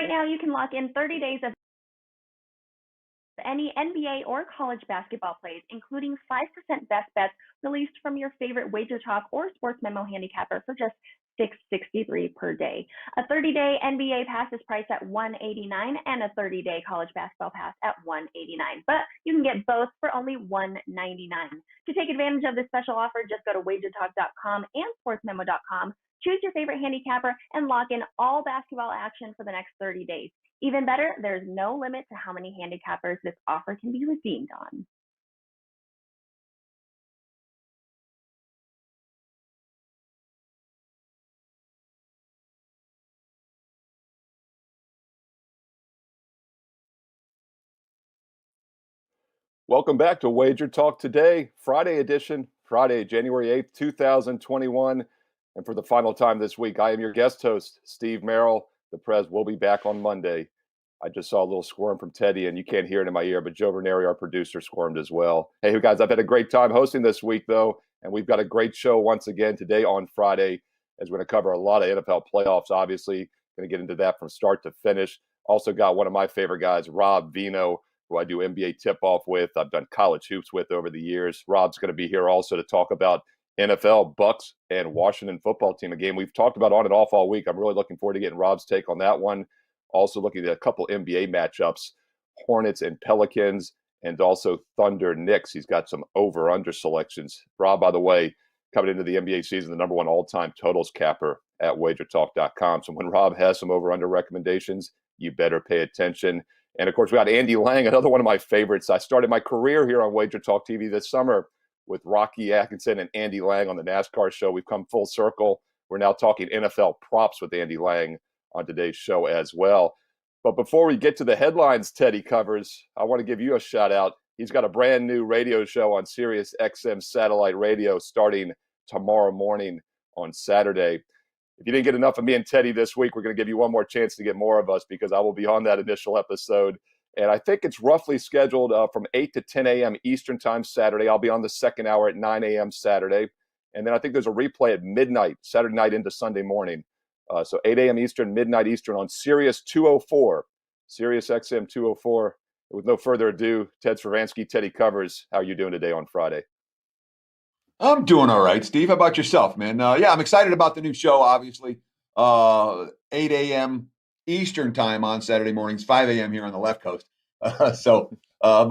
Right now, you can lock in 30 days of any NBA or college basketball plays, including 5% best bets released from your favorite WagerTalk or Sports Memo handicapper for just $6.63 per day. A 30-day NBA pass is priced at $189 and a 30-day college basketball pass at $189. But you can get both for only $199. To take advantage of this special offer, just go to WagerTalk.com and SportsMemo.com. Choose your favorite handicapper and lock in all basketball action for the next 30 days. Even better, there's no limit to how many handicappers this offer can be redeemed on. Welcome back to Wager Talk Today, Friday edition, Friday, January 8th, 2021. And for the final time this week, I am your guest host, Steve Merrill. The Prez will be back on Monday. I just saw a little squirm from Teddy, and you can't hear it in my ear, but Joe Verneri, our producer, squirmed as well. Hey, guys, I've had a great time hosting this week, though, and we've got a great show once again today on Friday, as we're going to cover a lot of NFL playoffs, obviously. Going to get into that from start to finish. Also got one of my favorite guys, Rob Veno, who I do NBA tip-off with. I've done college hoops with over the years. Rob's going to be here also to talk about NFL, Bucks, and Washington football team, a game we've talked about on and off all week. I'm really looking forward to getting Rob's take on that one. Also looking at a couple NBA matchups, Hornets and Pelicans, and also Thunder Knicks. He's got some over-under selections. Rob, by the way, coming into the NBA season, the number one all-time totals capper at WagerTalk.com. So when Rob has some over-under recommendations, you better pay attention. And, of course, we got Andy Lang, another one of my favorites. I started my career here on Wager Talk TV this summer with Rocky Atkinson and Andy Lang on the NASCAR show. We've come full circle. We're now talking NFL props with Andy Lang on today's show as well. But before we get to the headlines Teddy covers, I want to give you a shout out. He's got a brand new radio show on Sirius XM satellite radio starting tomorrow morning on Saturday. If you didn't get enough of me and Teddy this week, we're going to give you one more chance to get more of us, because I will be on that initial episode. And I think it's roughly scheduled from 8 to 10 a.m. Eastern time Saturday. I'll be on the second hour at 9 a.m. Saturday. And then I think there's a replay at midnight, Saturday night into Sunday morning. So 8 a.m. Eastern, midnight Eastern on Sirius 204, Sirius XM 204. With no further ado, Ted Sravansky, Teddy Covers, how are you doing today on Friday? I'm doing all right, Steve. How about yourself, man? Yeah, I'm excited about the new show, obviously. 8 a.m. Eastern time on Saturday mornings, 5 a.m. here on the left coast. But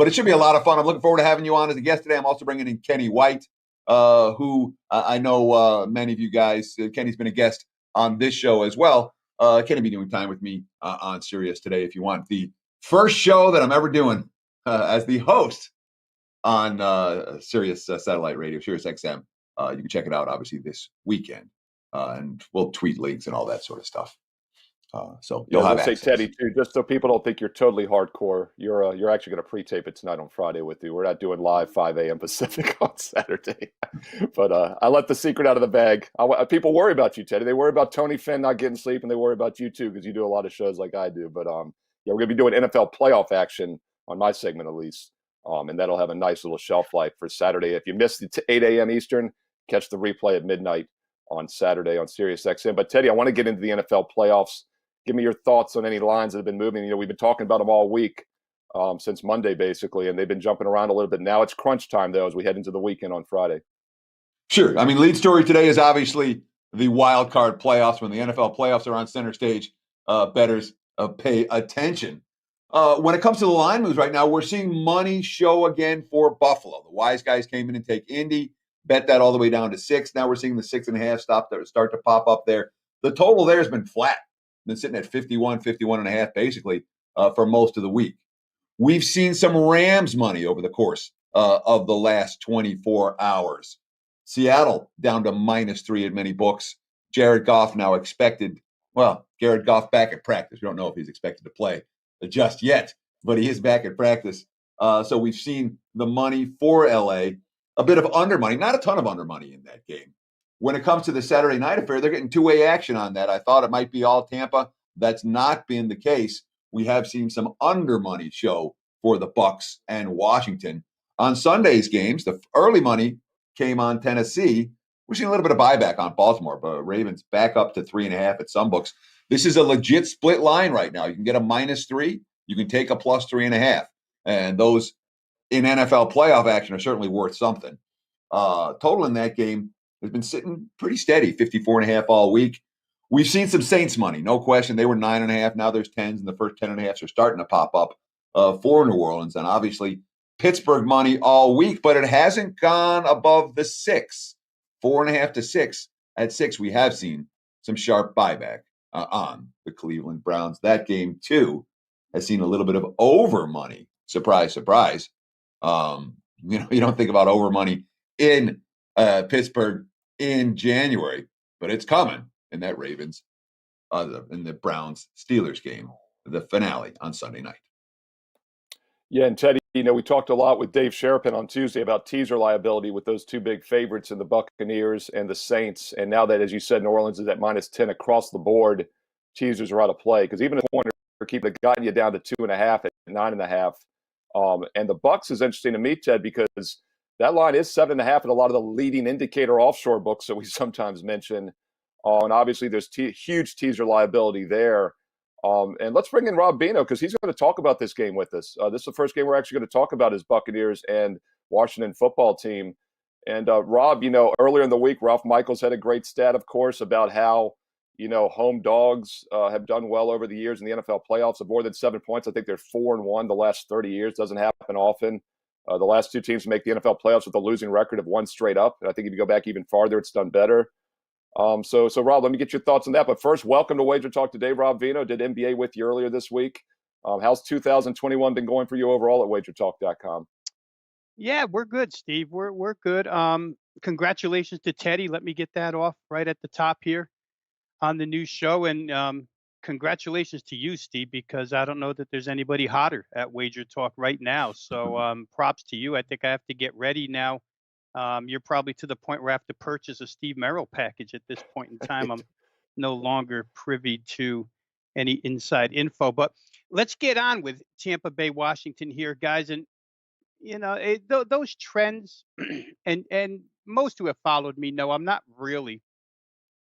it should be a lot of fun. I'm looking forward to having you on as a guest today. I'm also bringing in Kenny White, who I know many of you guys, Kenny's been a guest on this show as well. Kenny be doing time with me on Sirius today if you want. The first show that I'm ever doing as the host on Sirius satellite radio, Sirius XM. You can check it out, obviously, this weekend. And we'll tweet links and all that sort of stuff. So you'll have access. Say, Teddy, too, just so people don't think you're totally hardcore, you're actually going to pre-tape it tonight on Friday with you. We're not doing live 5 a.m. Pacific on Saturday. But I let the secret out of the bag. People worry about you, Teddy. They worry about Tony Finn not getting sleep, and they worry about you, too, because you do a lot of shows like I do. But, we're going to be doing NFL playoff action on my segment, at least. And that'll have a nice little shelf life for Saturday. If you missed it to 8 a.m. Eastern, catch the replay at midnight on Saturday on Sirius XM. But, Teddy, I want to get into the NFL playoffs. Give me your thoughts on any lines that have been moving. We've been talking about them all week since Monday, basically, and they've been jumping around a little bit. Now it's crunch time, though, as we head into the weekend on Friday. Sure. I mean, lead story today is obviously the wild card playoffs. When the NFL playoffs are on center stage, bettors pay attention. When it comes to the line moves right now, we're seeing money show again for Buffalo. The wise guys came in and take Indy, bet that all the way down to 6. Now we're seeing the 6.5 start to pop up there. The total there has been flat. Been sitting at 51.5 basically for most of the week. We've seen some Rams money over the course of the last 24 hours. Seattle down to -3 at many books. Jared Goff now expected. Well, Jared Goff back at practice. We don't know if he's expected to play just yet, but he is back at practice. So we've seen the money for LA, a bit of under money, not a ton of under money in that game. When it comes to the Saturday night affair, they're getting two-way action on that. I thought it might be all Tampa. That's not been the case. We have seen some under money show for the Bucks and Washington. On Sunday's games, the early money came on Tennessee. We're seeing a little bit of buyback on Baltimore, but Ravens back up to 3.5 at some books. This is a legit split line right now. You can get a -3. You can take a +3.5. And those in NFL playoff action are certainly worth something. Total in that game has been sitting pretty steady, 54.5 all week. We've seen some Saints money, no question. They were 9.5. Now there's 10s, and the first 10.5s are starting to pop up for New Orleans. And obviously, Pittsburgh money all week, but it hasn't gone above the 6. 4.5 to 6. At 6, we have seen some sharp buyback on the Cleveland Browns. That game, too, has seen a little bit of over money. Surprise, surprise. You don't think about over money in Pittsburgh in January, but it's coming in that Ravens, in the Browns Steelers game, the finale on Sunday night. Yeah, and Teddy, we talked a lot with Dave Sherpin on Tuesday about teaser liability with those two big favorites in the Buccaneers and the Saints. And now that, as you said, New Orleans is at -10 across the board, teasers are out of play because even if one are keeping it, gotten you down to 2.5 at 9.5. And the Bucks is interesting to me, Ted, because that line is 7.5 in a lot of the leading indicator offshore books that we sometimes mention. And obviously, there's huge teaser liability there. And let's bring in Rob Veno because he's going to talk about this game with us. This is the first game we're actually going to talk about is Buccaneers and Washington football team. And Rob, earlier in the week, Ralph Michaels had a great stat, of course, about how, home dogs have done well over the years in the NFL playoffs of more than 7 points. I think they're 4-1 the last 30 years. Doesn't happen often. The last two teams to make the NFL playoffs with a losing record of one straight up. And I think if you go back even farther, it's done better. So Rob, let me get your thoughts on that. But first, welcome to Wager Talk Today. Rob Veno did NBA with you earlier this week. How's 2021 been going for you overall at WagerTalk.com? Yeah, we're good, Steve. We're good. Congratulations to Teddy. Let me get that off right at the top here on the new show. And congratulations to you, Steve, because I don't know that there's anybody hotter at Wager Talk right now. So props to you. I think I have to get ready now. You're probably to the point where I have to purchase a Steve Merrill package at this point in time. I'm no longer privy to any inside info. But let's get on with Tampa Bay, Washington here, guys. And those trends, and most who have followed me know I'm not really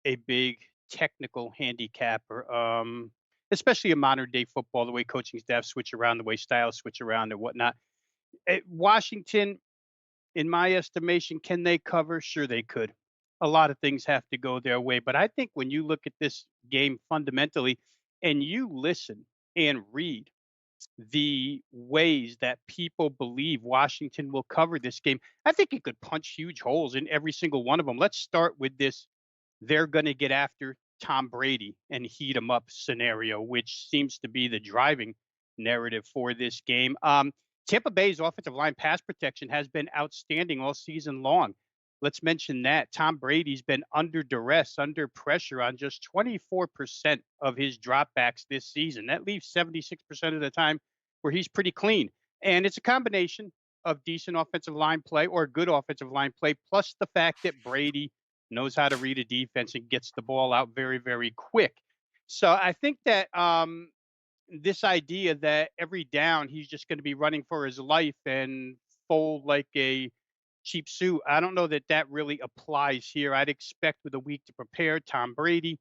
a big technical handicapper, especially in modern day football, the way coaching staff switch around, the way styles switch around and whatnot. Washington, in my estimation, can they cover? Sure, they could. A lot of things have to go their way. But I think when you look at this game fundamentally and you listen and read the ways that people believe Washington will cover this game, I think it could punch huge holes in every single one of them. Let's start with this. They're going to get after Tom Brady and heat him up scenario, which seems to be the driving narrative for this game. Tampa Bay's offensive line pass protection has been outstanding all season long. Let's mention that Tom Brady's been under duress, under pressure on just 24% of his dropbacks this season. That leaves 76% of the time where he's pretty clean. And it's a combination of decent offensive line play or good offensive line play, plus the fact that Brady knows how to read a defense and gets the ball out very, very quick. So I think that this idea that every down he's just going to be running for his life and fold like a cheap suit, I don't know that that really applies here. I'd expect with a week to prepare, Tom Brady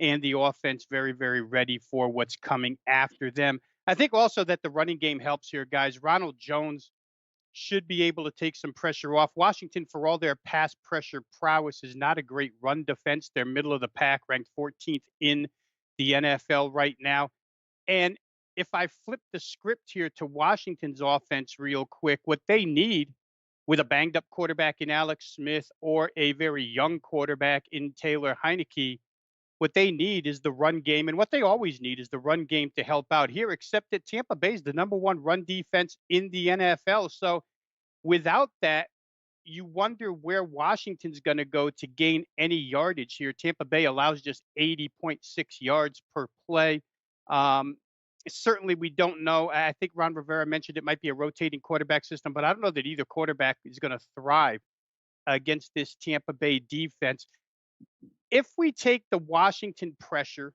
and the offense very, very ready for what's coming after them. I think also that the running game helps here, guys. Ronald Jones should be able to take some pressure off. Washington, for all their pass pressure prowess, is not a great run defense. They're middle of the pack, ranked 14th in the NFL right now. And if I flip the script here to Washington's offense real quick, what they need with a banged up quarterback in Alex Smith or a very young quarterback in Taylor Heineke, what they need is the run game. And what they always need is the run game to help out here, except that Tampa Bay is the number one run defense in the NFL. So without that, you wonder where Washington's going to go to gain any yardage here. Tampa Bay allows just 80.6 yards per play. Certainly, we don't know. I think Ron Rivera mentioned it might be a rotating quarterback system, but I don't know that either quarterback is going to thrive against this Tampa Bay defense. If we take the Washington pressure,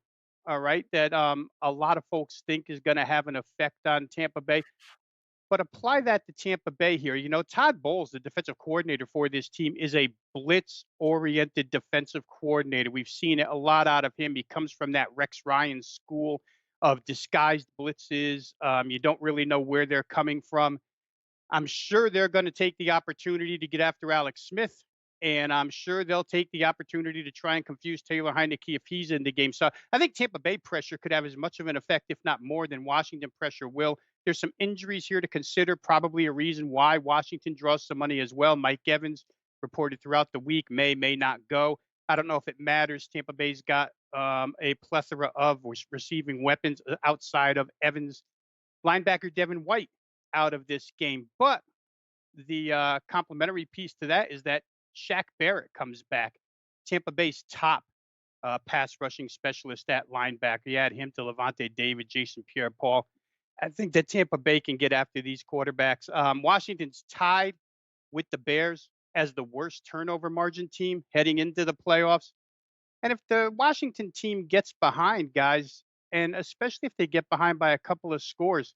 all right, that a lot of folks think is going to have an effect on Tampa Bay, But apply that to Tampa Bay here. Todd Bowles, the defensive coordinator for this team, is a blitz-oriented defensive coordinator. We've seen it a lot out of him. He comes from that Rex Ryan school of disguised blitzes. You don't really know where they're coming from. I'm sure they're going to take the opportunity to get after Alex Smith, and I'm sure they'll take the opportunity to try and confuse Taylor Heineke if he's in the game. So I think Tampa Bay pressure could have as much of an effect, if not more, than Washington pressure will. There's some injuries here to consider, probably a reason why Washington draws some money as well. Mike Evans reported throughout the week may not go. I don't know if it matters. Tampa Bay's got a plethora of receiving weapons outside of Evans. Linebacker Devin White out of this game. But the complementary piece to that is that Shaq Barrett comes back, Tampa Bay's top pass rushing specialist at linebacker. You add him to Levante David, Jason Pierre-Paul. I think that Tampa Bay can get after these quarterbacks. Washington's tied with the Bears as the worst turnover margin team heading into the playoffs. And if the Washington team gets behind, guys, and especially if they get behind by a couple of scores,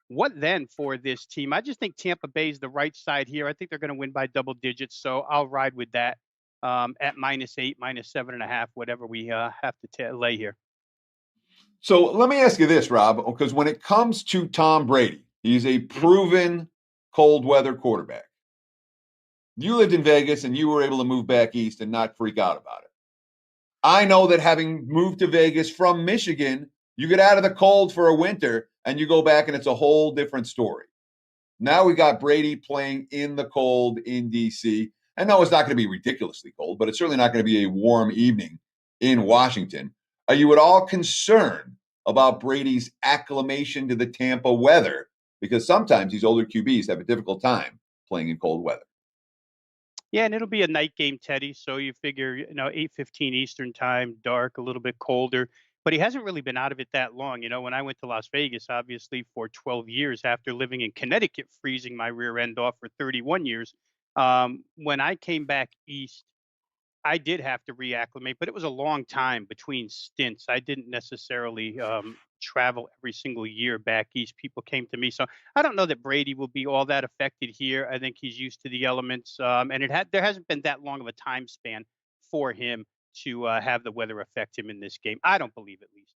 what then for this team? I just think Tampa Bay is the right side here. I think they're going to win by double digits, so I'll ride with that at -8, -7.5, whatever we have to lay here. So let me ask you this, Rob, because when it comes to Tom Brady, he's a proven cold weather quarterback. You lived in Vegas and you were able to move back east and not freak out about it. I know that having moved to Vegas from Michigan, you get out of the cold for a winter and you go back and it's a whole different story. Now we got Brady playing in the cold in D.C. I know it's not going to be ridiculously cold, but it's certainly not going to be a warm evening in Washington. Are you at all concerned about Brady's acclimation to the Tampa weather? Because sometimes these older QBs have a difficult time playing in cold weather. Yeah, and it'll be a night game, Teddy. So you figure, 8:15 Eastern time, dark, a little bit colder. But he hasn't really been out of it that long. When I went to Las Vegas, obviously for 12 years after living in Connecticut, freezing my rear end off for 31 years. When I came back east, I did have to reacclimate, but it was a long time between stints. I didn't necessarily travel every single year back east. People came to me, so I don't know that Brady will be all that affected here. I think he's used to the elements, and there hasn't been that long of a time span for him to have the weather affect him in this game. I don't believe, at least.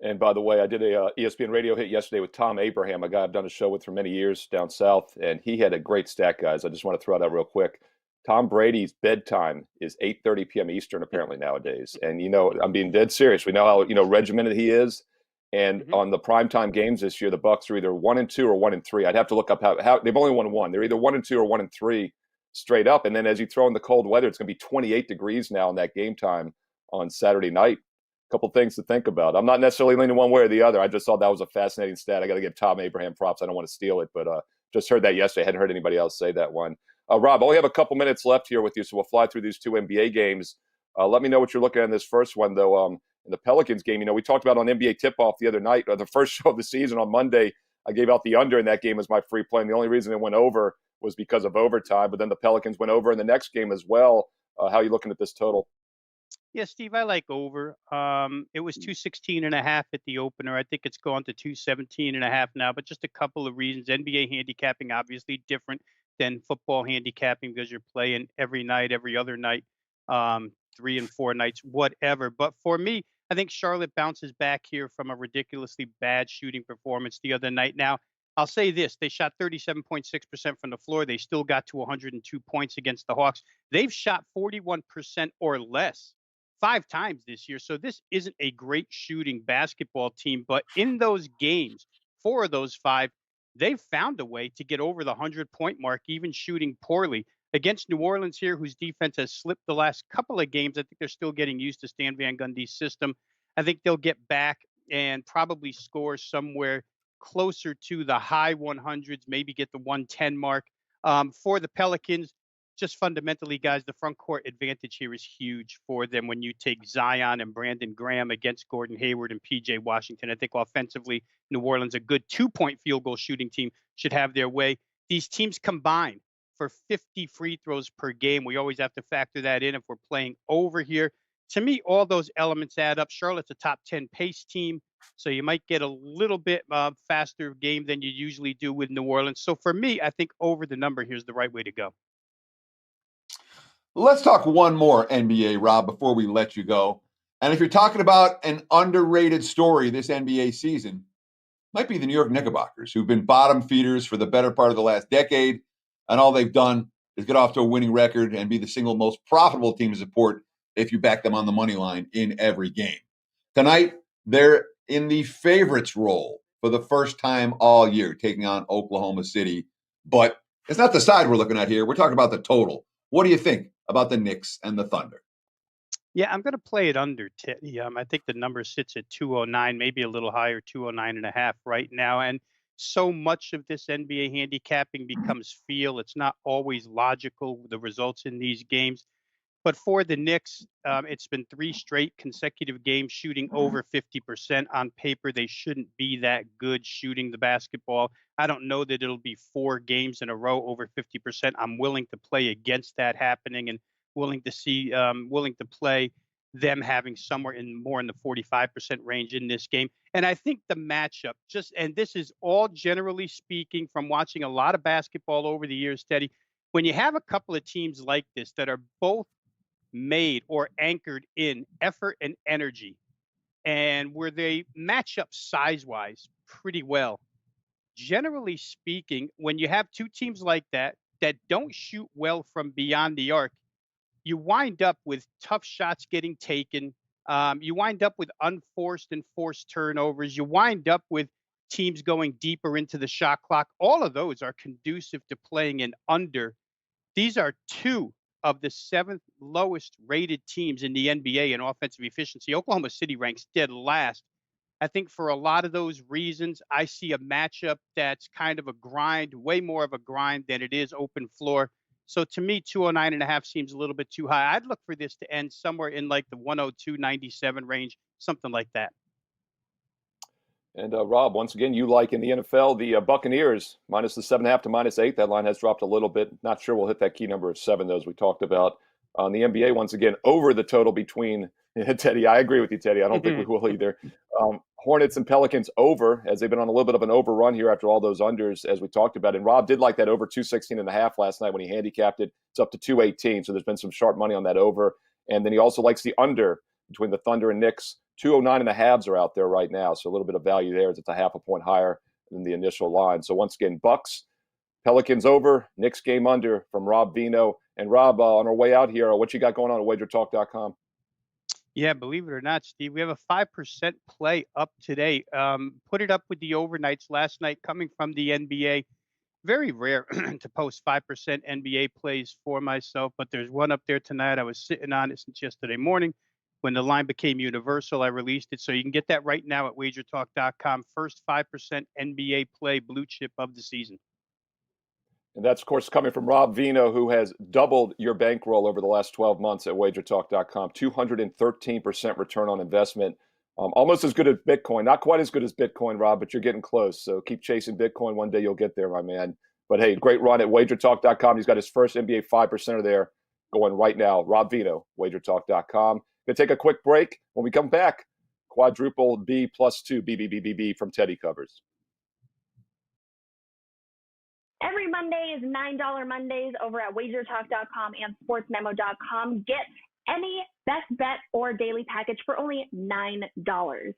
And by the way, I did a ESPN radio hit yesterday with Tom Abraham, a guy I've done a show with for many years down south, and he had a great stat, guys. I just want to throw that out real quick. Tom Brady's bedtime is 8:30 p.m. Eastern apparently nowadays. And, I'm being dead serious. We know how, regimented he is. And on the primetime games this year, the Bucs are either 1-2 or 1-3. I'd have to look up how they've only won one. They're either 1-2 or 1-3 straight up. And then as you throw in the cold weather, it's going to be 28 degrees now in that game time on Saturday night. A couple things to think about. I'm not necessarily leaning one way or the other. I just thought that was a fascinating stat. I got to give Tom Abraham props. I don't want to steal it, but just heard that yesterday. I hadn't heard anybody else say that one. Rob, I only have a couple minutes left here with you, so we'll fly through these two NBA games. Let me know what you're looking at in this first one, though. In the Pelicans game, we talked about on NBA Tip-Off the other night, the first show of the season on Monday, I gave out the under in that game as my free play, and the only reason it went over was because of overtime, but then the Pelicans went over in the next game as well. How are you looking at this total? Yeah, Steve, I like over. It was 216.5 at the opener. I think it's gone to 217.5 now, but just a couple of reasons. NBA handicapping, obviously different than football handicapping because you're playing every night, every other night, 3 and 4 nights, whatever. But for me, I think Charlotte bounces back here from a ridiculously bad shooting performance the other night. Now, I'll say this. They shot 37.6% from the floor. They still got to 102 points against the Hawks. They've shot 41% or less 5 times this year. So this isn't a great shooting basketball team. But in those games, 4 of those 5, they've found a way to get over the 100-point mark, even shooting poorly. Against New Orleans here, whose defense has slipped the last couple of games, I think they're still getting used to Stan Van Gundy's system. I think they'll get back and probably score somewhere closer to the high 100s, maybe get the 110 mark. For the Pelicans, just fundamentally, guys, the front court advantage here is huge for them when you take Zion and Brandon Graham against Gordon Hayward and P.J. Washington. I think offensively, New Orleans, a good 2-point field goal shooting team, should have their way. These teams combine for 50 free throws per game. We always have to factor that in if we're playing over here. To me, all those elements add up. Charlotte's a top 10 pace team. So you might get a little bit faster game than you usually do with New Orleans. So for me, I think over the number here is the right way to go. Let's talk one more NBA, Rob, before we let you go. And if you're talking about an underrated story this NBA season, might be the New York Knickerbockers, who've been bottom feeders for the better part of the last decade. And all they've done is get off to a winning record and be the single most profitable team to support if you back them on the money line in every game. Tonight, they're in the favorites role for the first time all year, taking on Oklahoma City. But it's not the side we're looking at here. We're talking about the total. What do you think about the Knicks and the Thunder? Yeah, I'm going to play it under Teddy. I think the number sits at 209, maybe a little higher, 209.5 right now. And so much of this NBA handicapping becomes feel. It's not always logical, the results in these games. But for the Knicks, it's been 3 straight consecutive games shooting over 50%. On paper, they shouldn't be that good shooting the basketball. I don't know that it'll be 4 games in a row over 50%. I'm willing to play against that happening and willing to play them having somewhere more in the 45% range in this game. And I think the matchup and this is all generally speaking from watching a lot of basketball over the years, Teddy, when you have a couple of teams like this that are both made or anchored in effort and energy, and where they match up size wise pretty well. Generally speaking, when you have 2 teams like that don't shoot well from beyond the arc, you wind up with tough shots getting taken. You wind up with unforced and forced turnovers. You wind up with teams going deeper into the shot clock. All of those are conducive to playing an under. These are 2 of the 7th lowest rated teams in the NBA in offensive efficiency. Oklahoma City ranks dead last. I think for a lot of those reasons, I see a matchup that's kind of a grind, way more of a grind than it is open floor. So to me, 209.5 seems a little bit too high. I'd look for this to end somewhere in like the 102.97 range, something like that. And Rob, once again, you like in the NFL, the Buccaneers minus the 7.5 to -8. That line has dropped a little bit. Not sure we'll hit that key number of 7, though, as we talked about. On the NBA, once again, over the total between Teddy. I agree with you, Teddy. I don't think we will either. Hornets and Pelicans over, as they've been on a little bit of an overrun here after all those unders, as we talked about. And Rob did like that over 216.5 last night when he handicapped it. It's up to 218. So there's been some sharp money on that over. And then he also likes the under between the Thunder and Knicks. 209.5s are out there right now. So a little bit of value there as it's a half a point higher than the initial line. So once again, Bucks, Pelicans over, Knicks game under from Rob Veno. And Rob, on our way out here, what you got going on at WagerTalk.com? Yeah, believe it or not, Steve, we have a 5% play up today. Put it up with the overnights last night coming from the NBA. Very rare to post 5% NBA plays for myself, but there's one up there tonight. I was sitting on it since yesterday morning. When the line became universal, I released it. So you can get that right now at WagerTalk.com. First 5% NBA play blue chip of the season. And that's, of course, coming from Rob Veno, who has doubled your bankroll over the last 12 months at WagerTalk.com. 213% return on investment. Almost as good as Bitcoin. Not quite as good as Bitcoin, Rob, but you're getting close. So keep chasing Bitcoin. One day you'll get there, my man. But hey, great run at WagerTalk.com. He's got his first NBA 5%er there going right now. Rob Veno, WagerTalk.com. Going to take a quick break. When we come back, quadruple B plus 2, BBBBB from Teddy Covers. Every Monday is $9 Mondays over at WagerTalk.com and SportsMemo.com. Get any best bet or daily package for only $9.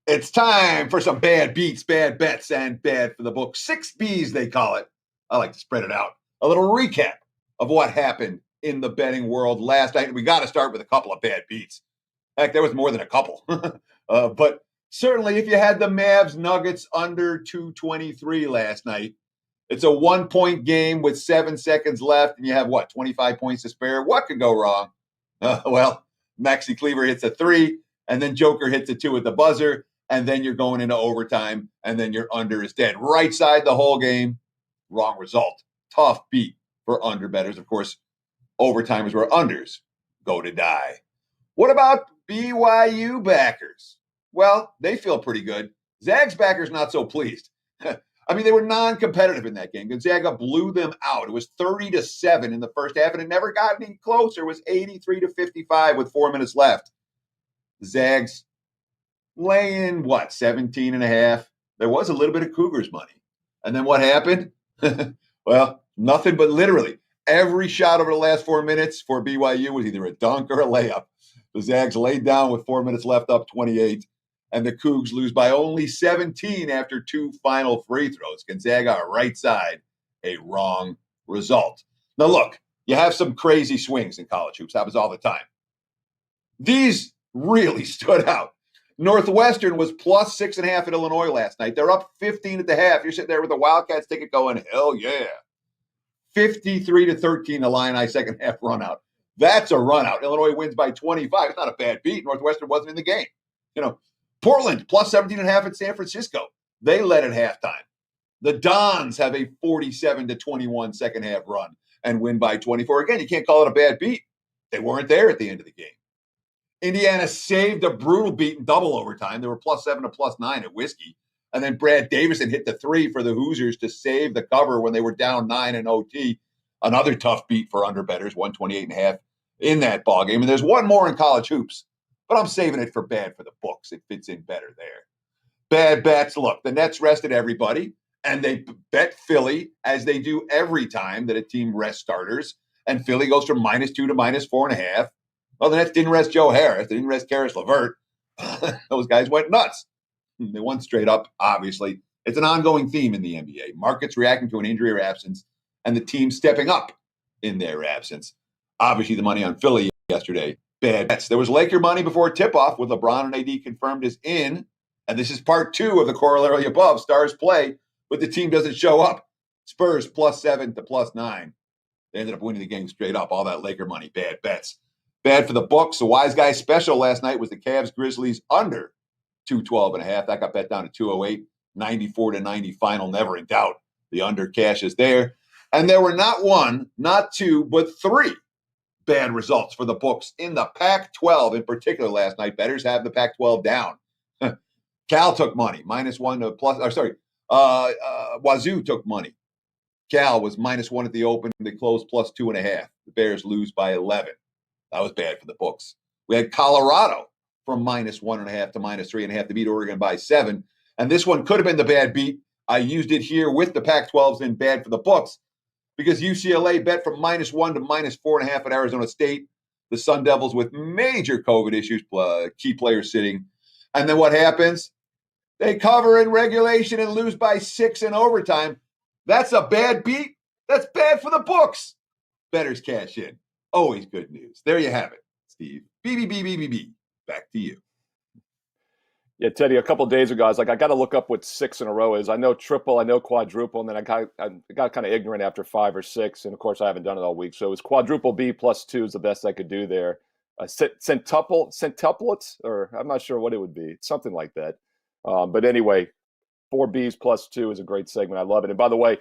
It's time for some bad beats, bad bets, and bad for the book. 6 Bs, they call it. I like to spread it out. A little recap of what happened in the betting world last night. We got to start with a couple of bad beats. Heck, there was more than a couple. But certainly if you had the Mavs Nuggets under 223 last night, it's a 1-point game with 7 seconds left, and you have, 25 points to spare? What could go wrong? Well, Maxi Cleaver hits a 3, and then Joker hits a 2 at the buzzer, and then you're going into overtime, and then your under is dead. Right side the whole game, wrong result. Tough beat for under bettors. Of course, overtime is where unders go to die. What about BYU backers? Well, they feel pretty good. Zags backers not so pleased. I mean, they were non-competitive in that game. Gonzaga blew them out. It was 30-7 in the first half, and it never got any closer. It was 83-55 with 4 minutes left. The Zags laying, 17 and a half. There was a little bit of Cougars money. And then what happened? Well, nothing but literally every shot over the last 4 minutes for BYU was either a dunk or a layup. The Zags laid down with 4 minutes left, up 28. And the Cougs lose by only 17 after 2 final free throws. Gonzaga right side, a wrong result. Now, look, you have some crazy swings in college hoops. Happens all the time. These really stood out. Northwestern was plus 6.5 at Illinois last night. They're up 15 at the half. You're sitting there with the Wildcats ticket going, hell yeah. 53-13, the Illini second half run out. That's a run out. Illinois wins by 25. It's not a bad beat. Northwestern wasn't in the game. Portland plus 17.5 at San Francisco. They led at halftime. The Dons have a 47-21 second half run and win by 24. Again, you can't call it a bad beat. They weren't there at the end of the game. Indiana saved a brutal beat in double overtime. They were plus 7 to plus 9 at Whiskey. And then Brad Davison hit the 3 for the Hoosiers to save the cover when they were down 9 in OT. Another tough beat for underbettors, 128.5 in that ballgame. And there's one more in college hoops, but I'm saving it for bad for the books. It fits in better there. Bad bets. Look, the Nets rested everybody, and they bet Philly, as they do every time that a team rests starters. And Philly goes from -2 to -4.5. Well, the Nets didn't rest Joe Harris. They didn't rest Karis LeVert. Those guys went nuts. They won straight up, obviously. It's an ongoing theme in the NBA. Markets reacting to an injury or absence, and the team stepping up in their absence. Obviously, the money on Philly yesterday, bad bets. There was Laker money before tip-off with LeBron and AD confirmed as in. And this is part 2 of the corollary above. Stars play, but the team doesn't show up. Spurs plus 7 to plus 9. They ended up winning the game straight up. All that Laker money, bad bets. Bad for the books. The wise guy special last night was the Cavs Grizzlies under 212.5. That got bet down to 208. 94-90 final, never in doubt. The under cash is there. And there were not 1, not 2, but 3 bad results for the books in the Pac-12 in particular last night. Bettors have the Pac-12 down. Cal took money, -1 to plus, Wazoo took money. Cal was -1 at the open. They closed plus 2.5. The Bears lose by 11. That was bad for the books. We had Colorado from -1.5 to -3.5 to beat Oregon by 7. And this one could have been the bad beat. I used it here with the Pac-12s in bad for the books because UCLA bet from -1 to -4.5 at Arizona State. The Sun Devils with major COVID issues, key players sitting. And then what happens? They cover in regulation and lose by 6 in overtime. That's a bad beat. That's bad for the books. Bettors cash in. Always good news. There you have it, Steve. BBBBBB. Back to you. Yeah, Teddy, a couple of days ago, I was like, I got to look up what 6 in a row is. I know triple, I know quadruple, and then I got kind of ignorant after 5 or 6, and of course I haven't done it all week. So it was quadruple B plus 2 is the best I could do there. Centuplets, or I'm not sure what it would be. Something like that. But anyway, 4 Bs plus 2 is a great segment. I love it. And by the way,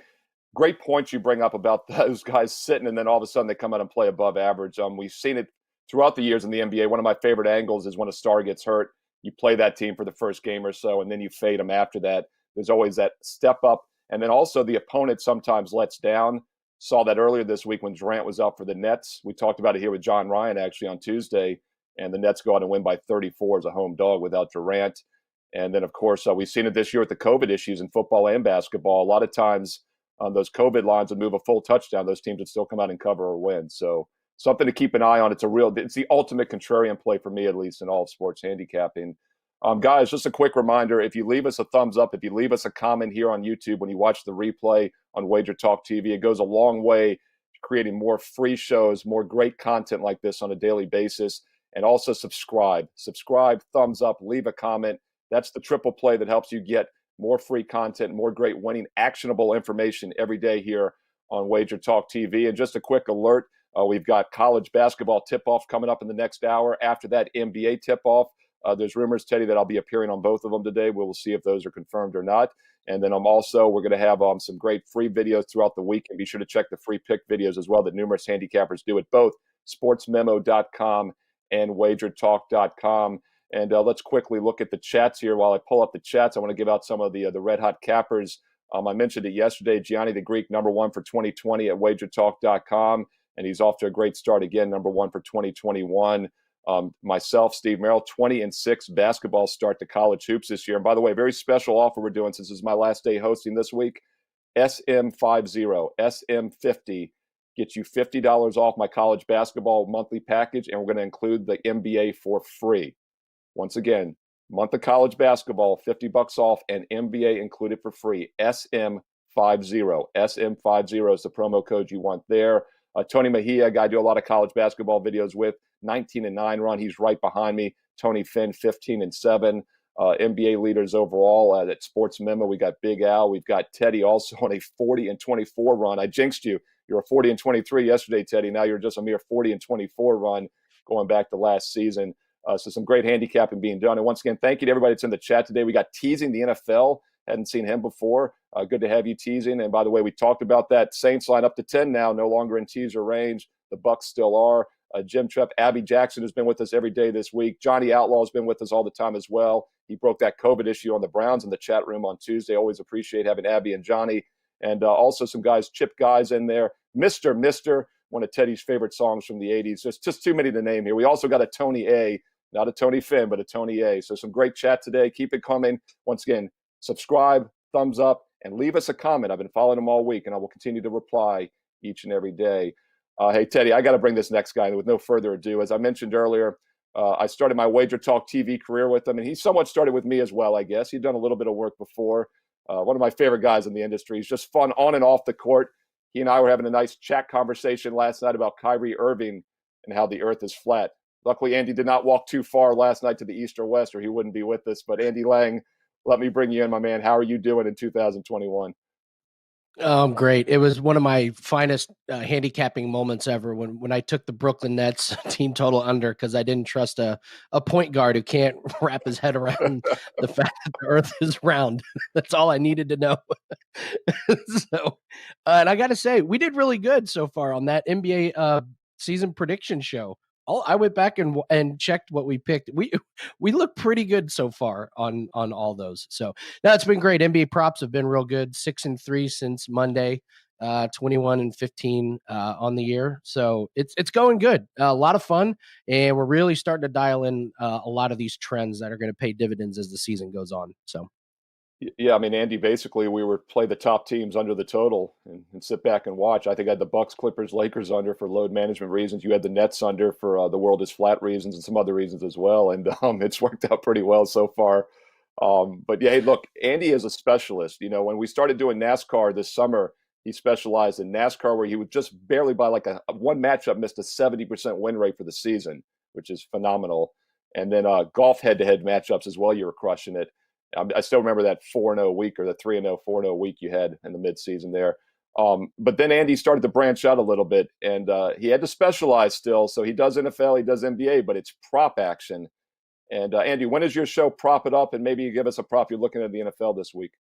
great points you bring up about those guys sitting and then all of a sudden they come out and play above average. We've seen it throughout the years in the NBA. One of my favorite angles is when a star gets hurt. You play that team for the first game or so, and then you fade them after that. There's always that step up. And then also the opponent sometimes lets down. Saw that earlier this week when Durant was out for the Nets. We talked about it here with John Ryan actually on Tuesday, and the Nets go out and win by 34 as a home dog without Durant. And then, of course, we've seen it this year with the COVID issues in football and basketball. A lot of times those COVID lines would move a full touchdown. Those teams would still come out and cover or win. So something to keep an eye on. It's the ultimate contrarian play for me, at least in all of sports handicapping. Guys, just a quick reminder, if you leave us a thumbs up, if you leave us a comment here on YouTube when you watch the replay on WagerTalk TV, it goes a long way to creating more free shows, more great content like this on a daily basis. And also subscribe, thumbs up, leave a comment. That's the triple play that helps you get more free content, more great winning, actionable information every day here on WagerTalk TV. And just a quick alert, we've got college basketball tip-off coming up in the next hour. After that, NBA tip-off. There's rumors, Teddy, that I'll be appearing on both of them today. We will see if those are confirmed or not. And then we're going to have some great free videos throughout the week. And be sure to check the free pick videos as well that numerous handicappers do at both sportsmemo.com and wagertalk.com. And let's quickly look at the chats here. While I pull up the chats, I want to give out some of the red hot cappers. I mentioned it yesterday. Gianni the Greek, #1 for 2020 at WagerTalk.com, and he's off to a great start again, #1 for 2021. Myself, Steve Merrill, 20-6 basketball start to college hoops this year. And by the way, very special offer we're doing since this is my last day hosting this week. SM50, SM50 gets you $50 off my college basketball monthly package, and we're going to include the NBA for free. Once again, month of college basketball, $50 off, and NBA included for free. SM50. SM50 is the promo code you want there. Tony Mejia, a guy I do a lot of college basketball videos with, 19-9 run. He's right behind me. Tony Finn, 15-7. NBA leaders overall at Sports Memo. We got Big Al. We've got Teddy also on a 40-24 run. I jinxed you. You were 40-23 yesterday, Teddy. Now you're just a mere 40-24 run going back to last season. So some great handicapping being done. And once again, thank you to everybody that's in the chat today. We got Teasing the NFL. Hadn't seen him before. Good to have you, Teasing. And by the way, we talked about that. Saints line up to 10 now, no longer in teaser range. The Bucks still are. Jim Trepp, Abby Jackson has been with us every day this week. Johnny Outlaw has been with us all the time as well. He broke that COVID issue on the Browns in the chat room on Tuesday. Always appreciate having Abby and Johnny. And also some guys, Chip Guys in there. Mr., one of Teddy's favorite songs from the 80s. Just too many to name here. We also got a Tony A, not a Tony Finn, but a Tony A. So some great chat today. Keep it coming. Once again, subscribe, thumbs up, and leave us a comment. I've been following them all week, and I will continue to reply each and every day. Hey, Teddy, I got to bring this next guy in with no further ado. As I mentioned earlier, I started my WagerTalk TV career with him, and he somewhat started with me as well, I guess. He'd done a little bit of work before. One of my favorite guys in the industry. He's just fun on and off the court. He and I were having a nice chat conversation last night about Kyrie Irving and how the earth is flat. Luckily, Andy did not walk too far last night to the east or west, or he wouldn't be with us. But Andy Lang, let me bring you in, my man. How are you doing in 2021? Great. It was one of my finest handicapping moments ever when I took the Brooklyn Nets team total under because I didn't trust a point guard who can't wrap his head around the fact that the earth is round. That's all I needed to know. So, and I got to say, we did really good so far on that NBA season prediction show. I went back and checked what we picked. We look pretty good so far on all those. So no, it's been great. NBA props have been real good. 6-3 since Monday, 21-15 on the year. So it's going good. A lot of fun, and we're really starting to dial in a lot of these trends that are going to pay dividends as the season goes on. So. Yeah, I mean, Andy, basically we were play the top teams under the total and sit back and watch. I think I had the Bucks, Clippers, Lakers under for load management reasons. You had the Nets under for the world is flat reasons and some other reasons as well. And it's worked out pretty well so far. But yeah, hey, look, Andy is a specialist. You know, when we started doing NASCAR this summer, he specialized in NASCAR where he would just barely by like a one matchup missed a 70% win rate for the season, which is phenomenal. And then golf head-to-head matchups as well, you were crushing it. I still remember that 4-0 week or the 3-0, 4-0 week you had in the midseason there. But then Andy started to branch out a little bit, and he had to specialize still. So he does NFL, he does NBA, but it's prop action. And Andy, when is your show Prop It Up? And maybe you give us a prop you're looking at the NFL this week.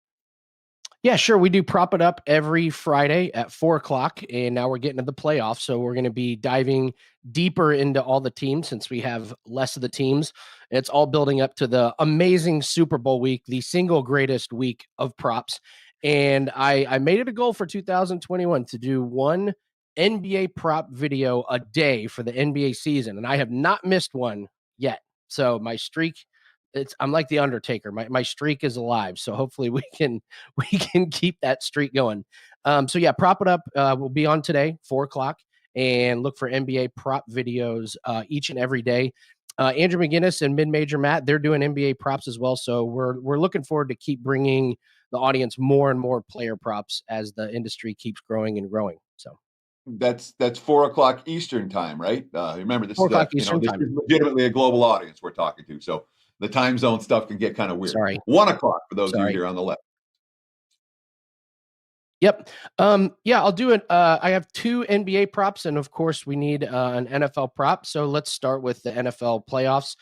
Yeah, sure. We do Prop It Up every Friday at 4:00, and now we're getting to the playoffs. So we're going to be diving deeper into all the teams since we have less of the teams. It's all building up to the amazing Super Bowl week, the single greatest week of props. And I made it a goal for 2021 to do one NBA prop video a day for the NBA season, and I have not missed one yet. So my streak, I'm like the Undertaker. My streak is alive. So hopefully we can keep that streak going. So yeah, Prop It Up will be on today, 4:00, and look for NBA prop videos each and every day. Andrew McGinnis and Mid-Major Matt, they're doing NBA props as well. So we're looking forward to keep bringing the audience more and more player props as the industry keeps growing and growing. So that's 4:00 Eastern time, right? Remember, this 4:00 is Eastern time. This is legitimately a global audience we're talking to. So the time zone stuff can get kind of weird. Sorry. 1:00 for those of you here on the left. Yep. Yeah, I'll do it. I have 2 NBA props, and of course we need an NFL prop. So let's start with the NFL playoffs.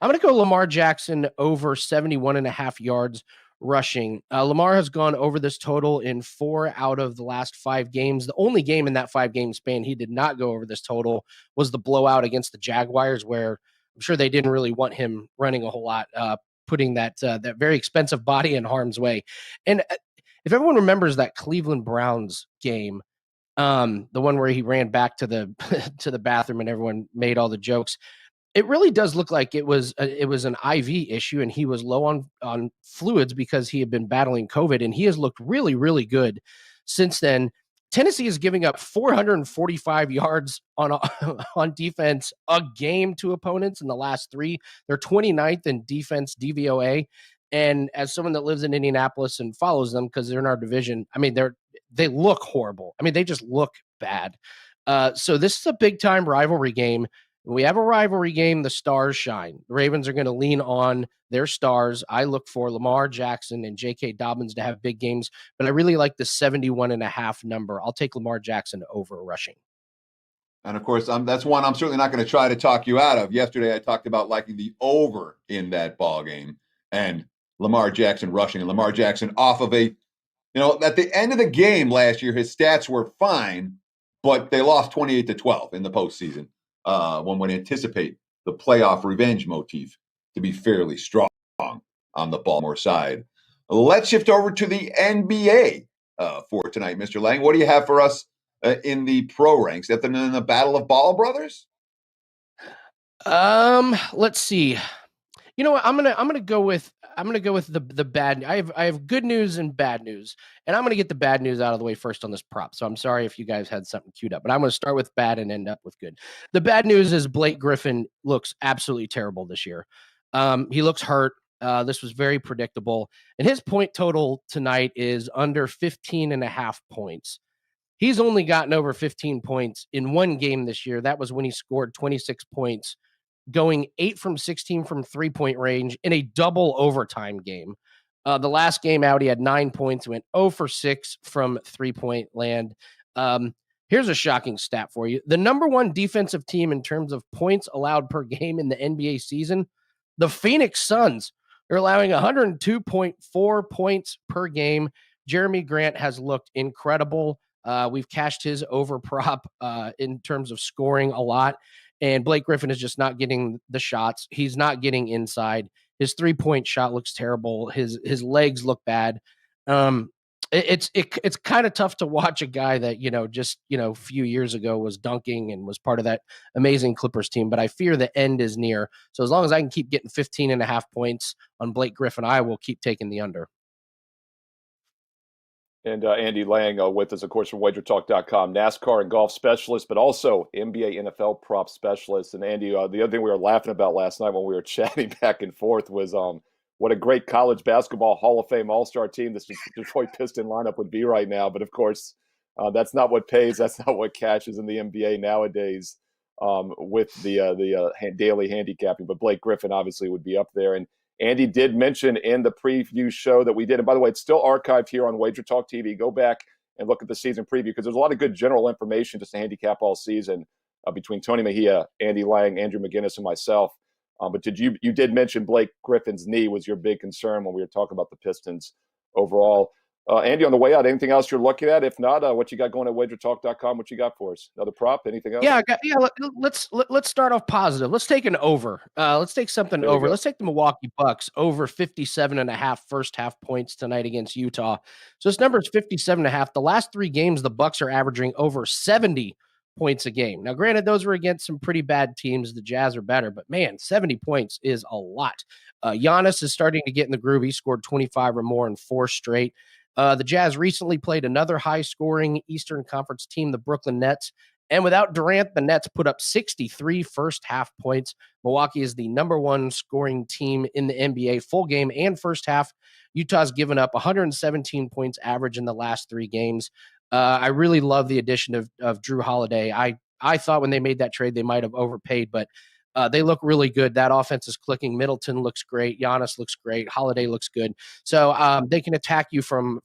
I'm going to go Lamar Jackson over 71.5 yards rushing. Lamar has gone over this total in 4 out of the last 5 games. The only game in that 5-game span he did not go over this total was the blowout against the Jaguars, where I'm sure they didn't really want him running a whole lot, putting that very expensive body in harm's way. And if everyone remembers that Cleveland Browns game, the one where he ran back to the to the bathroom and everyone made all the jokes, it really does look like it was an IV issue, and he was low on fluids because he had been battling COVID, and he has looked really, really good since then. Tennessee is giving up 445 yards on on defense a game to opponents in the last three. They're 29th in defense DVOA. And as someone that lives in Indianapolis and follows them because they're in our division, I mean, they look horrible. I mean, they just look bad. So this is a big time rivalry game. When we have a rivalry game, the stars shine. The Ravens are going to lean on their stars. I look for Lamar Jackson and J.K. Dobbins to have big games, but I really like the 71.5 number. I'll take Lamar Jackson over rushing. And of course, that's one I'm certainly not going to try to talk you out of. Yesterday, I talked about liking the over in that ball game and Lamar Jackson rushing, and Lamar Jackson off of at the end of the game last year, his stats were fine, but they lost 28-12 in the postseason. One would anticipate the playoff revenge motif to be fairly strong on the Baltimore side. Let's shift over to the NBA for tonight, Mr. Lang. What do you have for us in the pro ranks? Is that in the Battle of Ball Brothers? Let's see. You know what? I'm gonna go with the bad. I have good news and bad news, and I'm gonna get the bad news out of the way first on this prop. So I'm sorry if you guys had something queued up, but I'm gonna start with bad and end up with good. The bad news is Blake Griffin looks absolutely terrible this year. He looks hurt. This was very predictable, and his point total tonight is under 15.5 points. He's only gotten over 15 points in one game this year. That was when he scored 26 points, going 8 from 16 from 3-point range in a double overtime game. The last game out, he had 9 points, went 0 for 6 from 3-point land. Here's a shocking stat for you. The number one defensive team in terms of points allowed per game in the NBA season, the Phoenix Suns. They're allowing 102.4 points per game. Jeremy Grant has looked incredible. We've cashed his over prop in terms of scoring a lot. And Blake Griffin is just not getting the shots. He's not getting inside. His 3-point shot looks terrible. His legs look bad. It's kind of tough to watch a guy that, just, a few years ago was dunking and was part of that amazing Clippers team. But I fear the end is near. So as long as I can keep getting 15.5 points on Blake Griffin, I will keep taking the under. And Andy Lang with us, of course, from WagerTalk.com, NASCAR and golf specialist, but also NBA, NFL prop specialist. And Andy, the other thing we were laughing about last night when we were chatting back and forth was what a great college basketball Hall of Fame All-Star team this Detroit Piston lineup would be right now. But of course, that's not what pays. That's not what cashes in the NBA nowadays with the daily handicapping. But Blake Griffin obviously would be up there. And Andy did mention in the preview show that we did, and by the way, it's still archived here on Wager Talk TV. Go back and look at the season preview because there's a lot of good general information just to handicap all season between Tony Mejia, Andy Lang, Andrew McGinnis, and myself. But you did mention Blake Griffin's knee was your big concern when we were talking about the Pistons overall. Andy, on the way out, anything else you're looking at? If not, what you got going at WagerTalk.com? What you got for us? Another prop? Anything else? Yeah. Let's start off positive. Let's take an over. Let's take something over. Let's take the Milwaukee Bucks over 57.5 first half points tonight against Utah. So this number is 57.5. The last 3 games, the Bucks are averaging over 70 points a game. Now, granted, those were against some pretty bad teams. The Jazz are better, but man, 70 points is a lot. Giannis is starting to get in the groove. He scored 25 or more in 4 straight. The Jazz recently played another high-scoring Eastern Conference team, the Brooklyn Nets. And without Durant, the Nets put up 63 first-half points. Milwaukee is the number 1 scoring team in the NBA, full game and first half. Utah's given up 117 points average in the last 3 games. I really love the addition of Drew Holiday. I thought when they made that trade they might have overpaid, but they look really good. That offense is clicking. Middleton looks great. Giannis looks great. Holiday looks good. So they can attack you from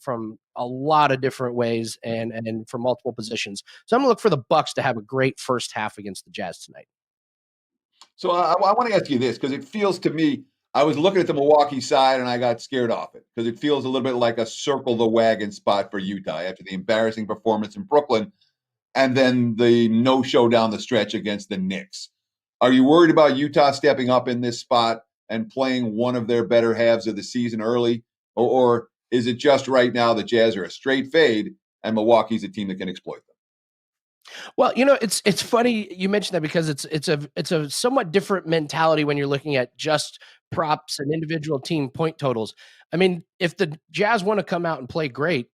a lot of different ways and from multiple positions. So I'm going to look for the Bucks to have a great first half against the Jazz tonight. So I want to ask you this because it feels to me, I was looking at the Milwaukee side and I got scared off it because it feels a little bit like a circle the wagon spot for Utah after the embarrassing performance in Brooklyn and then the no-show down the stretch against the Knicks. Are you worried about Utah stepping up in this spot and playing one of their better halves of the season early? Or is it just right now the Jazz are a straight fade and Milwaukee's a team that can exploit them? Well, it's funny you mentioned that because it's a somewhat different mentality when you're looking at just props and individual team point totals. I mean, if the Jazz want to come out and play great,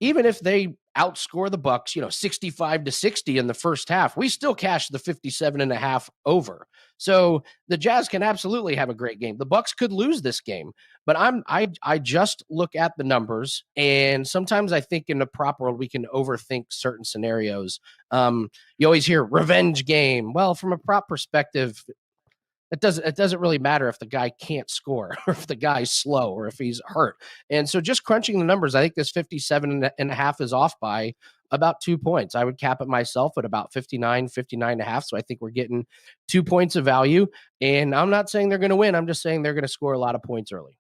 even if they outscore the Bucks, 65-60 in the first half, we still cash the 57.5 over. So the Jazz can absolutely have a great game. The Bucks could lose this game, but I just look at the numbers, and sometimes I think in the prop world we can overthink certain scenarios. You always hear revenge game. Well, from a prop perspective, it doesn't really matter if the guy can't score or if the guy's slow or if he's hurt. And so just crunching the numbers, I think this 57.5 is off by about 2 points. I would cap it myself at about 59.5. So I think we're getting 2 points of value. And I'm not saying they're going to win. I'm just saying they're going to score a lot of points early.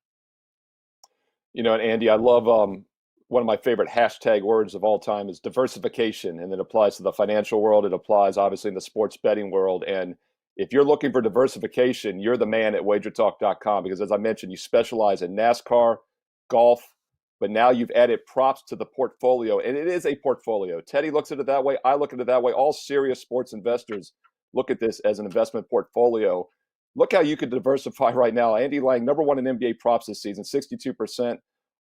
And Andy, I love one of my favorite hashtag words of all time is diversification. And it applies to the financial world. It applies obviously in the sports betting world. And if you're looking for diversification, you're the man at WagerTalk.com because, as I mentioned, you specialize in NASCAR, golf, but now you've added props to the portfolio, and it is a portfolio. Teddy looks at it that way. I look at it that way. All serious sports investors look at this as an investment portfolio. Look how you could diversify right now. Andy Lang, number one in NBA props this season, 62%.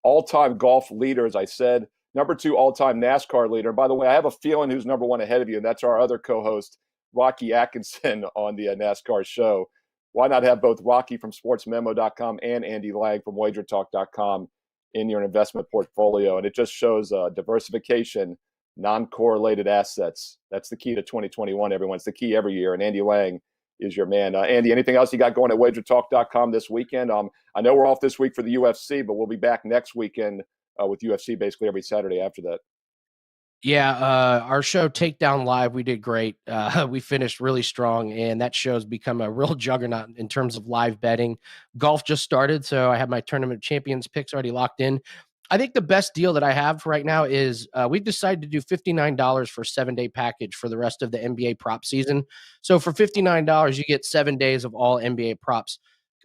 All-time golf leader, as I said. Number two all-time NASCAR leader. And by the way, I have a feeling who's number one ahead of you, and that's our other co-host, Rocky Atkinson on the NASCAR show. Why not have both Rocky from sportsmemo.com and Andy Lang from wagertalk.com in your investment portfolio? And it just shows diversification, non-correlated assets. That's the key to 2021, everyone. It's the key every year. And Andy Lang is your man. Andy, anything else you got going at wagertalk.com this weekend? I know we're off this week for the UFC, but we'll be back next weekend with UFC basically every Saturday after that. Yeah, our show Takedown Live, we did great. We finished really strong, and that show's become a real juggernaut in terms of live betting. Golf just started, so I have my tournament champions picks already locked in. I think the best deal that I have right now is we've decided to do $59 for a 7-day package for the rest of the NBA prop season. So for $59, you get 7 days of all NBA props.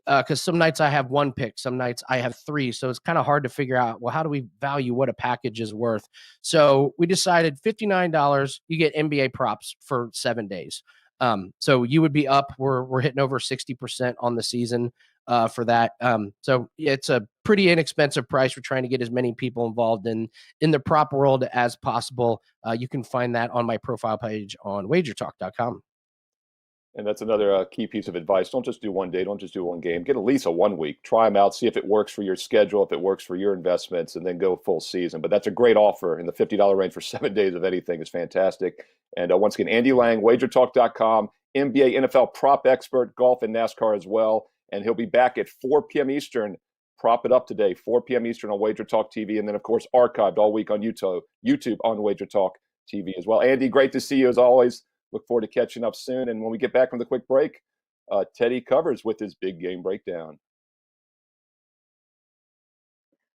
Because some nights I have one pick, some nights I have three. So it's kind of hard to figure out, well, how do we value what a package is worth? So we decided $59, you get NBA props for 7 days. So you would be up. We're hitting over 60% on the season for that. So yeah, it's a pretty inexpensive price. We're trying to get as many people involved in the prop world as possible. You can find that on my profile page on wagertalk.com. And that's another key piece of advice. Don't just do one day. Don't just do one game. Get at least a 1 week. Try them out. See if it works for your schedule, if it works for your investments, and then go full season. But that's a great offer. In the $50 range for 7 days of anything is fantastic. And once again, Andy Lang, wagertalk.com, NBA, NFL prop expert, golf and NASCAR as well. And he'll be back at 4 p.m. Eastern. Prop it up today, 4 p.m. Eastern on WagerTalk TV. And then, of course, archived all week on YouTube on WagerTalk TV as well. Andy, great to see you as always. Look forward to catching up soon. And when we get back from the quick break, Teddy covers with his big game breakdown.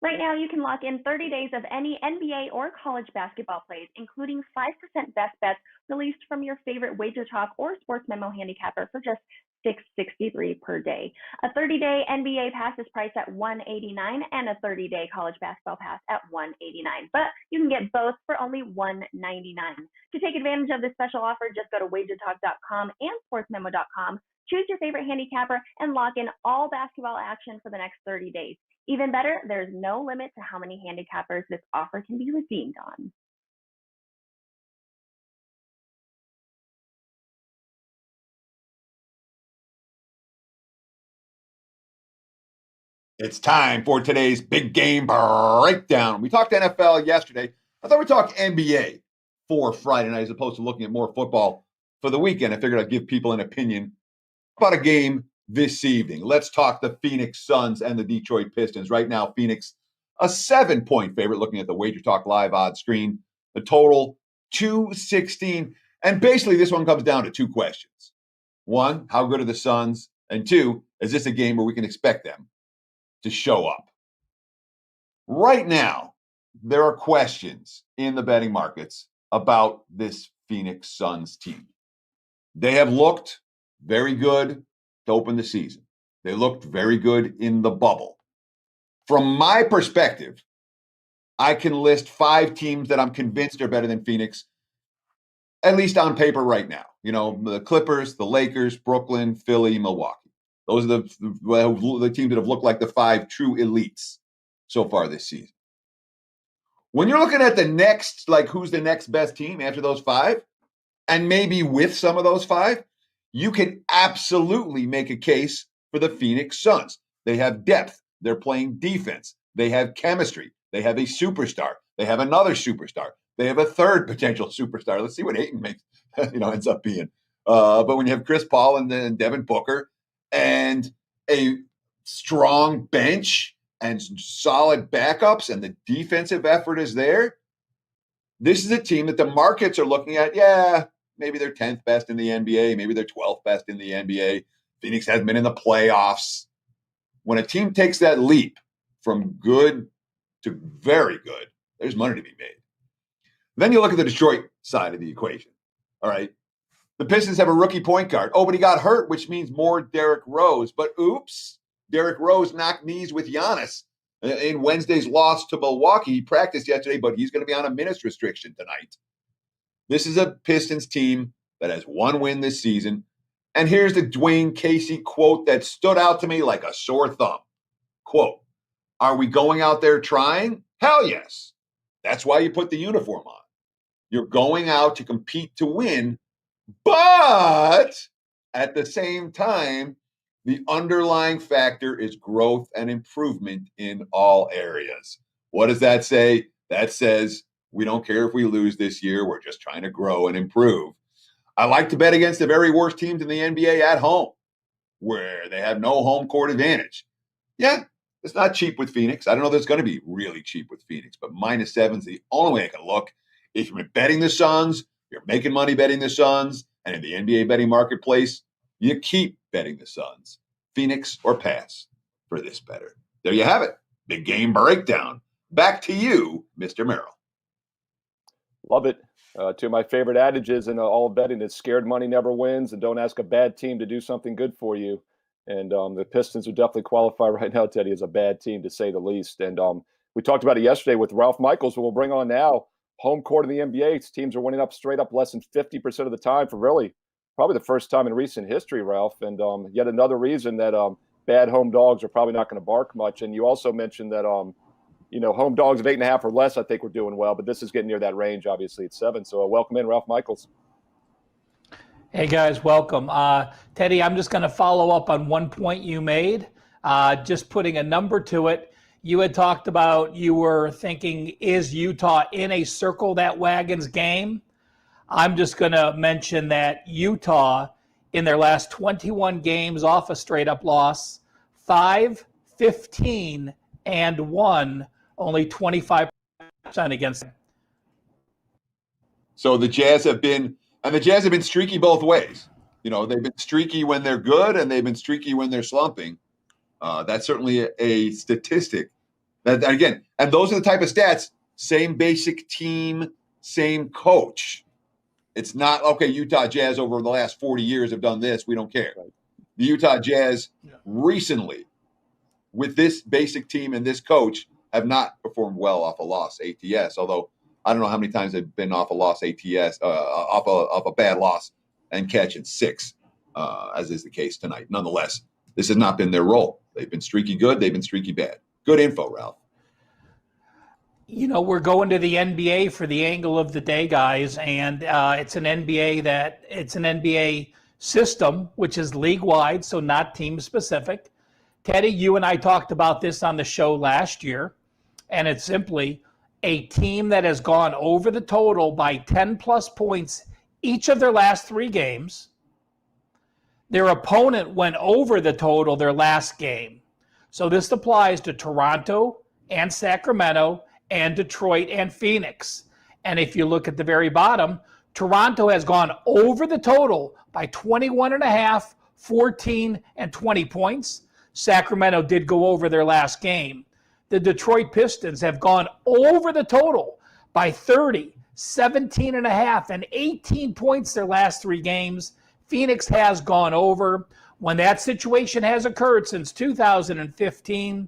Right now, you can lock in 30 days of any NBA or college basketball plays, including 5% best bets released from your favorite WagerTalk or Sports Memo handicapper for just $6.63 per day. A 30-day NBA pass is priced at $189 and a 30-day college basketball pass at $189. But you can get both for only $199. To take advantage of this special offer, just go to wagertalk.com and sportsmemo.com, choose your favorite handicapper, and lock in all basketball action for the next 30 days. Even better, there's no limit to how many handicappers this offer can be redeemed on. It's time for today's big game breakdown. We talked NFL yesterday. I thought we'd talk NBA for Friday night as opposed to looking at more football for the weekend. I figured I'd give people an opinion about a game this evening. Let's talk the Phoenix Suns and the Detroit Pistons. Right now, Phoenix, a 7-point favorite looking at the WagerTalk Live odds screen. The total, 216. And basically, this one comes down to two questions. One, how good are the Suns? And two, is this a game where we can expect them to show up? Right now, there are questions in the betting markets about this Phoenix Suns team. They have looked very good to open the season. They looked very good in the bubble. From my perspective, I can list 5 teams that I'm convinced are better than Phoenix, at least on paper right now. You know, the Clippers, the Lakers, Brooklyn, Philly, Milwaukee. Those are the teams that have looked like the 5 true elites so far this season. When you're looking at the next, like who's the next best team after those 5, and maybe with some of those 5, you can absolutely make a case for the Phoenix Suns. They have depth. They're playing defense. They have chemistry. They have a superstar. They have another superstar. They have a third potential superstar. Let's see what Ayton makes, ends up being. But when you have Chris Paul and then Devin Booker and a strong bench and solid backups and the defensive effort is there, this is a team that the markets are looking at. Yeah, maybe they're 10th best in the NBA. Maybe they're 12th best in the NBA. Phoenix hasn't been in the playoffs. When a team takes that leap from good to very good, there's money to be made. Then you look at the Detroit side of the equation. All right. The Pistons have a rookie point guard. Oh, but he got hurt, which means more Derrick Rose. But oops, Derrick Rose knocked knees with Giannis in Wednesday's loss to Milwaukee. He practiced yesterday, but he's going to be on a minutes restriction tonight. This is a Pistons team that has 1 win this season. And here's the Dwayne Casey quote that stood out to me like a sore thumb. Quote, "Are we going out there trying? Hell yes. That's why you put the uniform on. You're going out to compete to win, but at the same time, the underlying factor is growth and improvement in all areas." What does that say? That says we don't care if we lose this year. We're just trying to grow and improve. I like to bet against the very worst teams in the NBA at home, where they have no home court advantage. Yeah, it's not cheap with Phoenix. I don't know that it's going to be really cheap with Phoenix, but -7 is the only way I can look. If you're betting the Suns, you're making money betting the Suns, and in the NBA betting marketplace, you keep betting the Suns. Phoenix or pass for this better. There you have it. Big game breakdown. Back to you, Mr. Merrill. Love it. Two of my favorite adages in all betting is scared money never wins, and don't ask a bad team to do something good for you. And the Pistons would definitely qualify right now, Teddy, as a bad team to say the least. And we talked about it yesterday with Ralph Michaels, who we'll bring on now. Home court in the NBA, teams are winning up straight up less than 50% of the time for really probably the first time in recent history, Ralph. And yet another reason that bad home dogs are probably not going to bark much. And you also mentioned that home dogs of 8.5 or less, I think we're doing well, but this is getting near that range. Obviously, it's 7. So welcome in, Ralph Michaels. Hey guys, welcome. Teddy, I'm just going to follow up on one point you made, just putting a number to it. You had talked about, you were thinking, is Utah in a circle that wagons game? I'm just going to mention that Utah, in their last 21 games off a straight up loss, 5, 15, and 1, only 25% against them. So the Jazz have been streaky both ways. They've been streaky when they're good, and they've been streaky when they're slumping. That's certainly a statistic. That again, and those are the type of stats. Same basic team, same coach. It's not okay. Utah Jazz over the last 40 years have done this. We don't care. The Utah Jazz recently, with this basic team and this coach, have not performed well off a loss ATS. Although I don't know how many times they've been off a loss ATS, off a bad loss and catching 6, as is the case tonight. Nonetheless, this has not been their role. They've been streaky good. They've been streaky bad. Good info, Ralph. We're going to the NBA for the angle of the day, guys, and it's an NBA system, which is league-wide, so not team-specific. Teddy, you and I talked about this on the show last year, and it's simply a team that has gone over the total by 10-plus points each of their last 3 games. Their opponent went over the total their last game. So this applies to Toronto and Sacramento and Detroit and Phoenix. And if you look at the very bottom, Toronto has gone over the total by 21.5, 14, and 20 points. Sacramento did go over their last game. The Detroit Pistons have gone over the total by 30, 17.5, and 18 points their last 3 games. Phoenix has gone over. When that situation has occurred since 2015,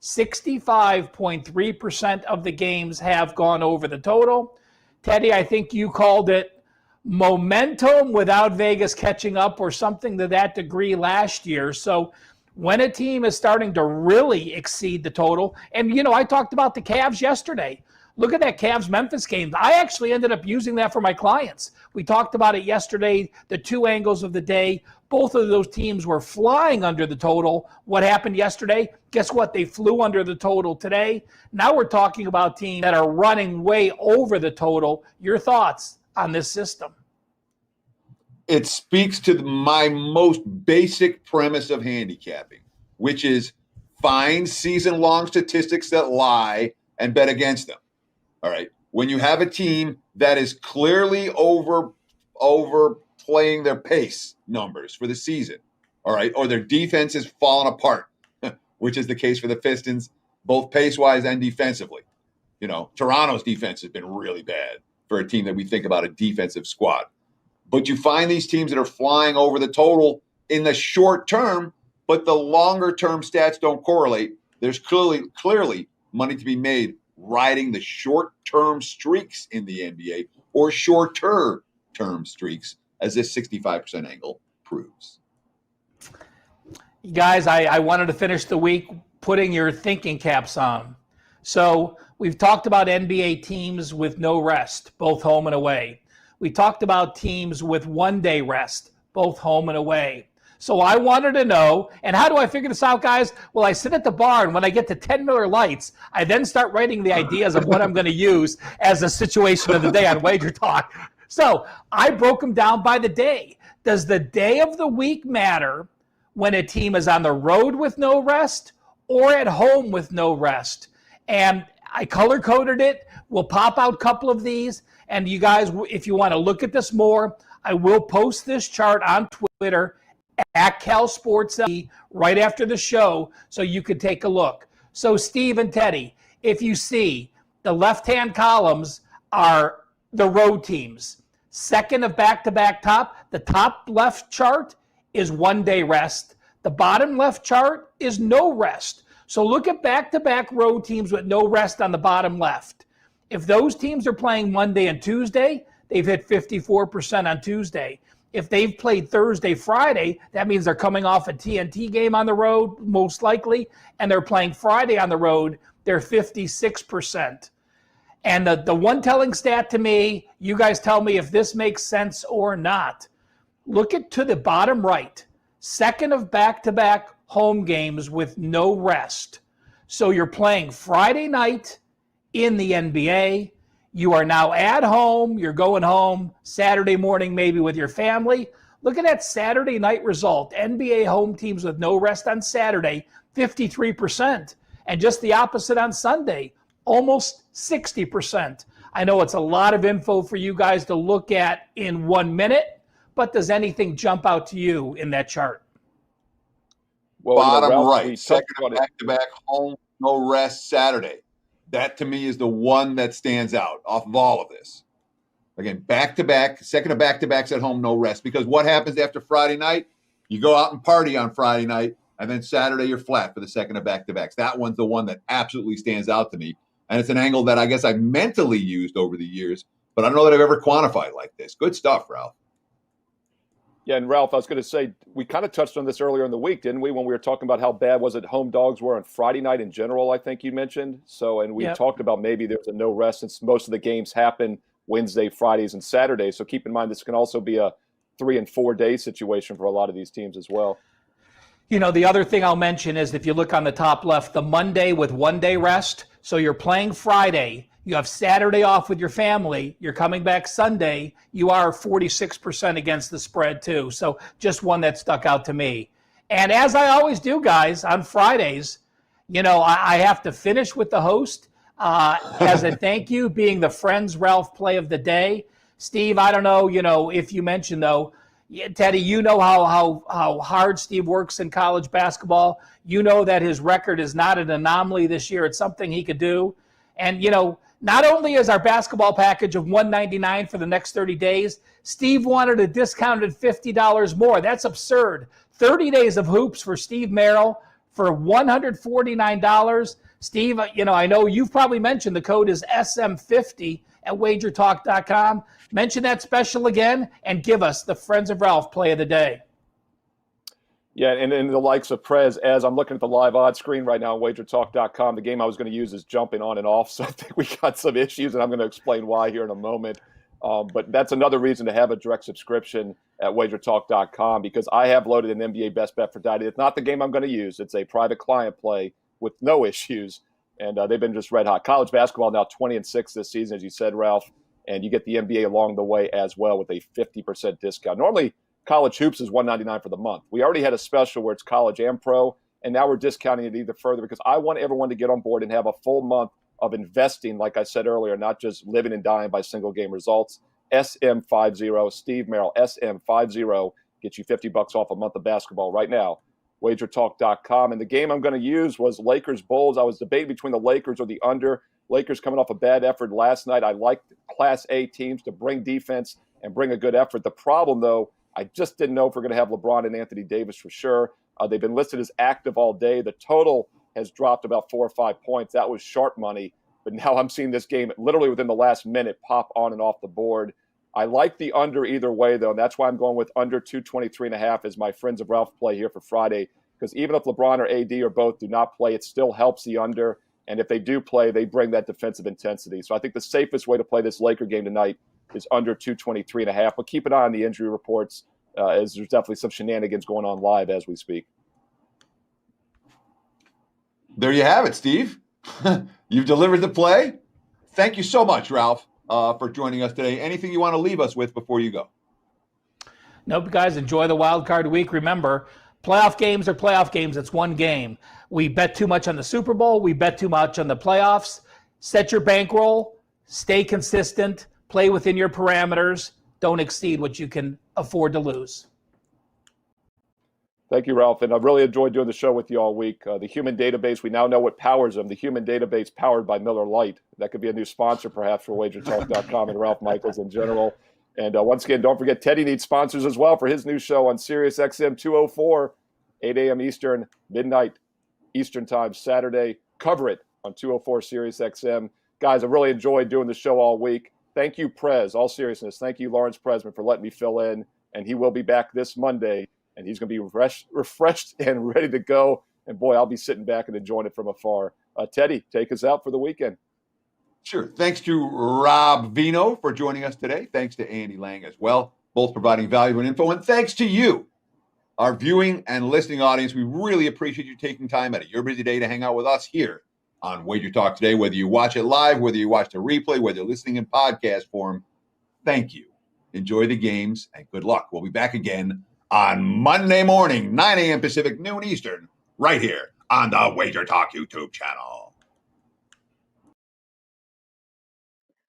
65.3% of the games have gone over the total. Teddy, I think you called it momentum without Vegas catching up or something to that degree last year. So when a team is starting to really exceed the total, and I talked about the Cavs yesterday. Look at that Cavs-Memphis game. I actually ended up using that for my clients. We talked about it yesterday, the two angles of the day. Both of those teams were flying under the total. What happened yesterday? Guess what? They flew under the total today. Now we're talking about teams that are running way over the total. Your thoughts on this system? It speaks to my most basic premise of handicapping, which is find season-long statistics that lie and bet against them. All right. When you have a team that is clearly overplaying their pace numbers for the season, all right, or their defense is falling apart, which is the case for the Pistons, both pace-wise and defensively. Toronto's defense has been really bad for a team that we think about a defensive squad. But you find these teams that are flying over the total in the short term, but the longer-term stats don't correlate. There's clearly money to be made riding the short-term streaks in the NBA or shorter-term streaks, as this 65% angle proves. Guys, I wanted to finish the week putting your thinking caps on. So we've talked about NBA teams with no rest, both home and away. We talked about teams with one-day rest, both home and away. So I wanted to know, and how do I figure this out, guys? Well, I sit at the bar, and when I get to 10 Miller Lights, I then start writing the ideas of what I'm going to use as a situation of the day on WagerTalk. So I broke them down by the day. Does the day of the week matter when a team is on the road with no rest or at home with no rest? And I color-coded it. We'll pop out a couple of these. And you guys, if you want to look at this more, I will post this chart on Twitter at Cal Sports right after the show so you could take a look. So Steve and Teddy, if you see, the left-hand columns are the road teams. Second of back-to-back top, the top left chart is one-day rest. The bottom left chart is no rest. So look at back-to-back road teams with no rest on the bottom left. If those teams are playing Monday and Tuesday, they've hit 54% on Tuesday. If they've played Thursday, Friday, that means they're coming off a TNT game on the road, most likely, and they're playing Friday on the road, they're 56%. And the one telling stat to me, you guys tell me if this makes sense or not. Look at to the bottom right, second of back-to-back home games with no rest. So you're playing Friday night in the NBA. You are now at home. You're going home Saturday morning, maybe with your family. Look at that Saturday night result. NBA home teams with no rest on Saturday, 53%. And just the opposite on Sunday, almost 60%. I know it's a lot of info for you guys to look at in 1 minute, but does anything jump out to you in that chart? Well, Bottom Ralph, right, second back-to-back home, no rest Saturday. That, to me, is the one that stands out off of all of this. Again, back-to-back, second of back-to-backs at home, no rest. Because what happens after Friday night? You go out and party on Friday night, and then Saturday you're flat for the second of back-to-backs. That one's the one that absolutely stands out to me. And it's an angle that I guess I've mentally used over the years, but I don't know that I've ever quantified like this. Good stuff, Ralph. Yeah, and Ralph, I was going to say, we kind of touched on this earlier in the week, didn't we, when we were talking about how bad was it home dogs were on Friday night in general, I think you mentioned. So, and we talked about maybe there's a no rest since most of the games happen Wednesday, Fridays, and Saturdays. So keep in mind this can also be a 3 and 4 day situation for a lot of these teams as well. You know, the other thing I'll mention is if you look on the top left, the Monday with 1 day rest. So you're playing Friday. You have Saturday off with your family. You're coming back Sunday. You are 46% against the spread, too. So just one that stuck out to me. And as I always do, guys, on Fridays, you know, I have to finish with the host as a thank you, being the Friends Ralph play of the day. Steve, I don't know, you know, if you mentioned, though, Teddy, you know how hard Steve works in college basketball. You know that his record is not an anomaly this year. It's something he could do. And, you know, Not only is our basketball package of $199 for the next 30 days, Steve wanted a discounted $50 more. That's absurd. 30 days of hoops for Steve Merrill for $149. Steve, I know you've probably mentioned the code is SM50 at WagerTalk.com. Mention that special again and give us the Friends of Ralph play of the day. Yeah, and the likes of Prez, as I'm looking at the live odds screen right now on WagerTalk.com, the game I was going to use is jumping on and off, so I think we got some issues, and I'm going to explain why here in a moment. But that's another reason to have a direct subscription at WagerTalk.com, because I have loaded an NBA Best Bet for Daddy. It's not the game I'm going to use. It's a private client play with no issues, and they've been just red hot. College basketball now 20-6 this season, as you said, Ralph, and you get the NBA along the way as well with a 50% discount. Normally, college hoops is $199 for the month. We already had a special where it's college and pro, and now we're discounting it even further because I want everyone to get on board and have a full month of investing, like I said earlier, not just living and dying by single game results. SM50, Steve Merrill, SM50 gets you $50 off a month of basketball right now. WagerTalk.com. And the game I'm going to use was Lakers Bulls. I was debating between the Lakers or the under. Lakers coming off a bad effort last night. I like Class A teams to bring defense and bring a good effort. The problem, though, I just didn't know if we're going to have LeBron and Anthony Davis for sure. They've been listed as active all day. The total has dropped about 4 or 5 points. That was sharp money. But now I'm seeing this game literally within the last minute pop on and off the board. I like the under either way, though, and that's why I'm going with under 223.5 as my Friends of Ralph play here for Friday. Because even if LeBron or AD or both do not play, it still helps the under. And if they do play, they bring that defensive intensity. So I think the safest way to play this Laker game tonight is under 223.5. But keep an eye on the injury reports, as there's definitely some shenanigans going on live as we speak. There you have it, Steve. You've delivered the play. Thank you so much, Ralph, for joining us today. Anything you want to leave us with before you go? Nope, guys, enjoy the wild card week. Remember, playoff games are playoff games. It's one game. We bet too much on the Super Bowl. We bet too much on the playoffs. Set your bankroll. Stay consistent. Play within your parameters. Don't exceed what you can afford to lose. Thank you, Ralph. And I've really enjoyed doing the show with you all week. The human database, we now know what powers them. The human database powered by Miller Lite. That could be a new sponsor, perhaps, for WagerTalk.com and Ralph Michaels in general. And once again, don't forget, Teddy needs sponsors as well for his new show on Sirius XM 204, 8 a.m. Eastern, midnight Eastern time, Saturday. Cover it on 204 Sirius XM. Guys, I really enjoyed doing the show all week. Thank you, Prez. All seriousness, thank you, Lawrence Presman, for letting me fill in. And he will be back this Monday. And he's going to be refreshed and ready to go. And, boy, I'll be sitting back and enjoying it from afar. Teddy, take us out for the weekend. Sure. Thanks to Rob Veno for joining us today. Thanks to Andy Lang as well, both providing valuable info. And thanks to you, our viewing and listening audience. We really appreciate you taking time out of your busy day to hang out with us here on Wager Talk Today. Whether you watch it live, whether you watch the replay, whether you're listening in podcast form, thank you. Enjoy the games and good luck. We'll be back again on Monday morning, 9 a.m. Pacific, noon Eastern, right here on the Wager Talk YouTube channel.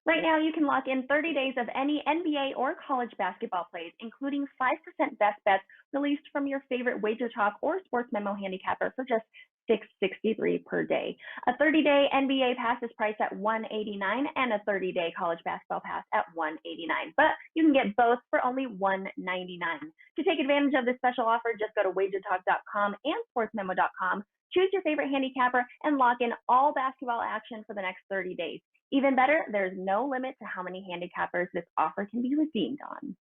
Right now, you can lock in 30 days of any NBA or college basketball plays, including 5% best bets released from your favorite WagerTalk or Sports Memo handicapper for just $6.63 per day. A 30-day NBA pass is priced at $189 and a 30-day college basketball pass at $189. But you can get both for only $199. To take advantage of this special offer, just go to WagerTalk.com and SportsMemo.com, choose your favorite handicapper, and lock in all basketball action for the next 30 days. Even better, there's no limit to how many handicappers this offer can be redeemed on.